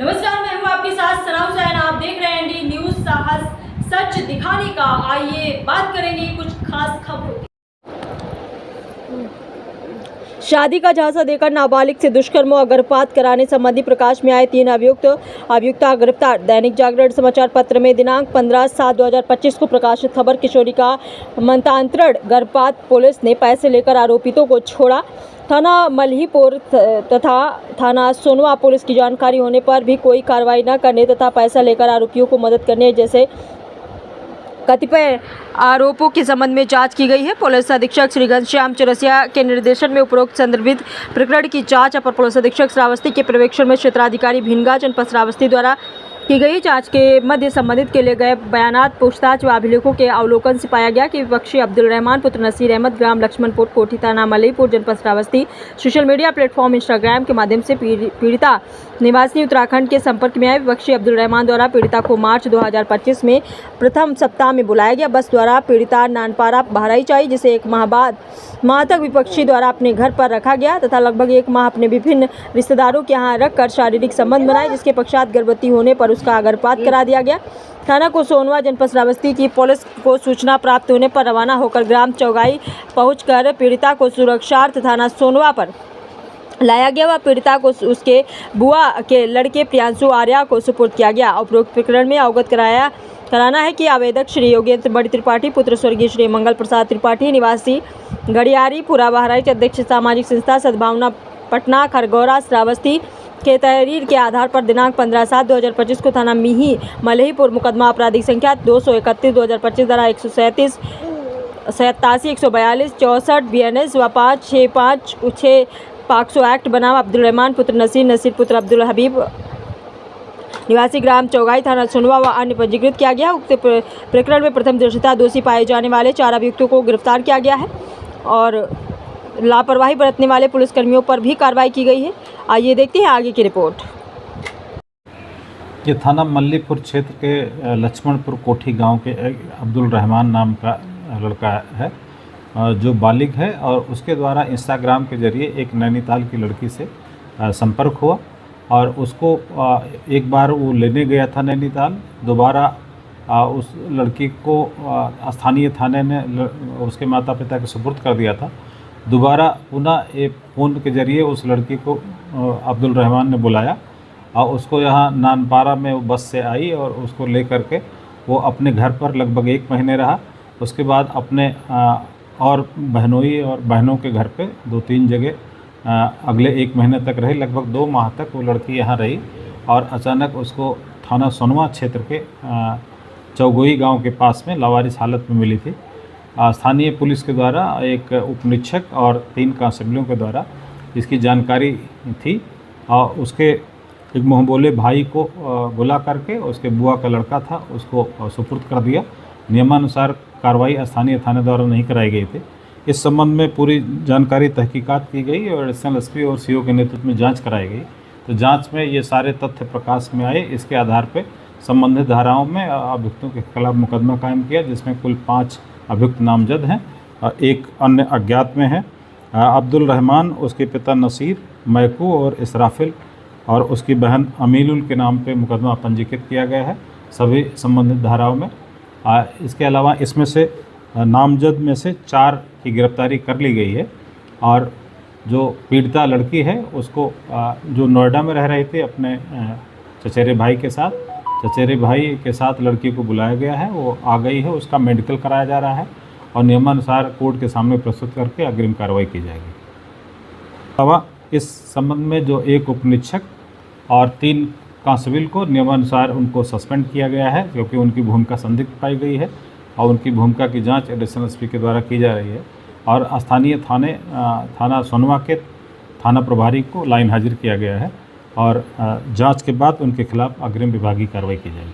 नमस्कार, मैं हूं आपके साथ सनाउ जैन। आप देख रहे हैं एनडी न्यूज, साहस सच दिखाने का। आइए बात करेंगे कुछ खास खबरों की। शादी का झांसा देकर नाबालिग से दुष्कर्म और गर्भपात कराने संबंधी प्रकाश में आए 3 अभियुक्ता गिरफ्तार। दैनिक जागरण समाचार पत्र में दिनांक 15/7/2025 को प्रकाशित खबर। किशोरी का मंत्रांतरण, गर्भपात, पुलिस ने पैसे लेकर आरोपितों को छोड़ा। थाना मल्हीपुर तथा थाना सोनवा पुलिस की जानकारी होने पर भी कोई कार्रवाई न करने तथा पैसा लेकर आरोपियों को मदद करने जैसे कतिपय आरोपों के संबंध में जांच की गई है। पुलिस अधीक्षक श्री घनश्याम चौरसिया के निर्देशन में उपरोक्त संदर्भित प्रकरण की जांच अपर पुलिस अधीक्षक श्रावस्ती के पर्यवेक्षण में क्षेत्राधिकारी भिनगा जनपद श्रावस्ती द्वारा की गई। जांच के मध्य संबंधित के लिए गए बयानात, पूछताछ व अभिलेखों के अवलोकन से पाया गया कि विपक्षी अब्दुल रहमान पुत्र नसीर अहमद, ग्राम लक्ष्मणपुर, कोठी थाना मल्हीपुर, जनपद Shravasti, social media platform Instagram के माध्यम से पीड़िता निवासी उत्तराखंड के संपर्क में आए। विपक्षी अब्दुल रहमान द्वारा पीड़िता को मार्च 2025 में प्रथम सप्ताह में बुलाया गया। बस द्वारा पीड़िता नानपारा बहराइच आई, जिसे 1 माह तक विपक्षी द्वारा अपने घर पर रखा गया तथा लगभग 1 माह अपने विभिन्न रिश्तेदारों के यहाँ रखकर शारीरिक संबंध बनाए, जिसके पश्चात गर्भवती होने पर उसका गर्भपात करा दिया गया। थाना को सोनवा जनपद श्रावस्ती की पुलिस को सूचना प्राप्त होने पर रवाना होकर ग्राम चौगाई पहुंचकर पीड़िता को सुरक्षार्थ थाना सोनवा पर लाया गया व पीड़िता को उसके बुआ के लड़के प्रियांशु आर्या को सुपुर्द किया गया। उपरोक्त प्रकरण में अवगत कराना है कि आवेदक श्री योगेंद्र बड़ी त्रिपाठी पुत्र स्वर्गीय श्री मंगल प्रसाद त्रिपाठी निवासी गड़ियारी पुरा बहराइच, अध्यक्ष सामाजिक संस्था सद्भावना पटना खरगौरा श्रावस्ती के तहरीर के आधार पर दिनांक 15/7/2025 को थाना मल्हीपुर मुकदमा आपराधिक संख्या 231/2025 धारा 137, 87, 142, 64 BNS व 565 पाक्सो एक्ट बनाम अब्दुल रहमान पुत्र नसीर पुत्र अब्दुल हबीब निवासी ग्राम चौगाई थाना सोनवा व अन्य पंजीकृत किया गया। उक्त प्रकरण में प्रथम दृष्टया दोषी पाए जाने वाले 4 अभियुक्तों को गिरफ्तार किया गया है और लापरवाही बरतने वाले पुलिसकर्मियों पर भी कार्रवाई की गई है। आइए देखते हैं आगे की रिपोर्ट। ये थाना मल्हीपुर क्षेत्र के लक्ष्मणपुर कोठी गांव के अब्दुल रहमान नाम का लड़का है जो बालिग है और उसके द्वारा इंस्टाग्राम के जरिए एक नैनीताल की लड़की से संपर्क हुआ और उसको एक बार वो लेने गया था नैनीताल। दोबारा उस लड़की को स्थानीय थाने ने उसके माता पिता के सुपुर्द कर दिया था। दोबारा पुनः एक फ़ोन के जरिए उस लड़की को अब्दुल रहमान ने बुलाया और उसको यहाँ नानपारा में वो बस से आई और उसको ले करके वो अपने घर पर लगभग 1 महीने रहा। उसके बाद अपने और बहनोई और बहनों के घर पे 2-3 जगह अगले 1 महीने तक रही। लगभग 2 माह तक वो लड़की यहाँ रही और अचानक उसको थाना सोनवा क्षेत्र के चौगोई गांव के पास में लावारिस हालत में मिली थी। स्थानीय पुलिस के द्वारा एक उपनिरीक्षक और 3 कांस्टेबलों के द्वारा इसकी जानकारी थी और उसके एक मुँहबोले भाई को बुला करके उसके बुआ का लड़का था उसको सुपुर्द कर दिया। नियमानुसार कार्रवाई स्थानीय थाने द्वारा नहीं कराई गई थी। इस संबंध में पूरी जानकारी तहकीकात की गई और एडिशनल एसपी और सीओ के नेतृत्व में जांच कराई गई। तो जांच में ये सारे तथ्य प्रकाश में आए। इसके आधार पर संबंधित धाराओं में अभियुक्तों के खिलाफ मुकदमा कायम किया, जिसमें कुल 5 अभियुक्त नामजद हैं और 1 अन्य अज्ञात में है। अब्दुल रहमान, उसके पिता नसीर, मैकू और इसराफिल और उसकी बहन अमीलुल के नाम पे मुकदमा पंजीकृत किया गया है सभी संबंधित धाराओं में। इसके अलावा इसमें से नामजद में से 4 की गिरफ्तारी कर ली गई है और जो पीड़िता लड़की है उसको जो नोएडा में रह रही थी अपने चचेरे भाई के साथ, चचेरे भाई के साथ लड़की को बुलाया गया है। वो आ गई है, उसका मेडिकल कराया जा रहा है और नियमानुसार कोर्ट के सामने प्रस्तुत करके अग्रिम कार्रवाई की जाएगी। अलावा इस संबंध में जो 1 उपनिरीक्षक और 3 कांस्टेबल को नियमानुसार उनको सस्पेंड किया गया है क्योंकि उनकी भूमिका संदिग्ध पाई गई है और उनकी भूमिका की जांच एडिशनल एसपी के द्वारा की जा रही है और स्थानीय थाना सोनवा के थाना प्रभारी को लाइन हाजिर किया गया है और जांच के बाद उनके खिलाफ अग्रिम विभागीय कार्रवाई की जाएगी।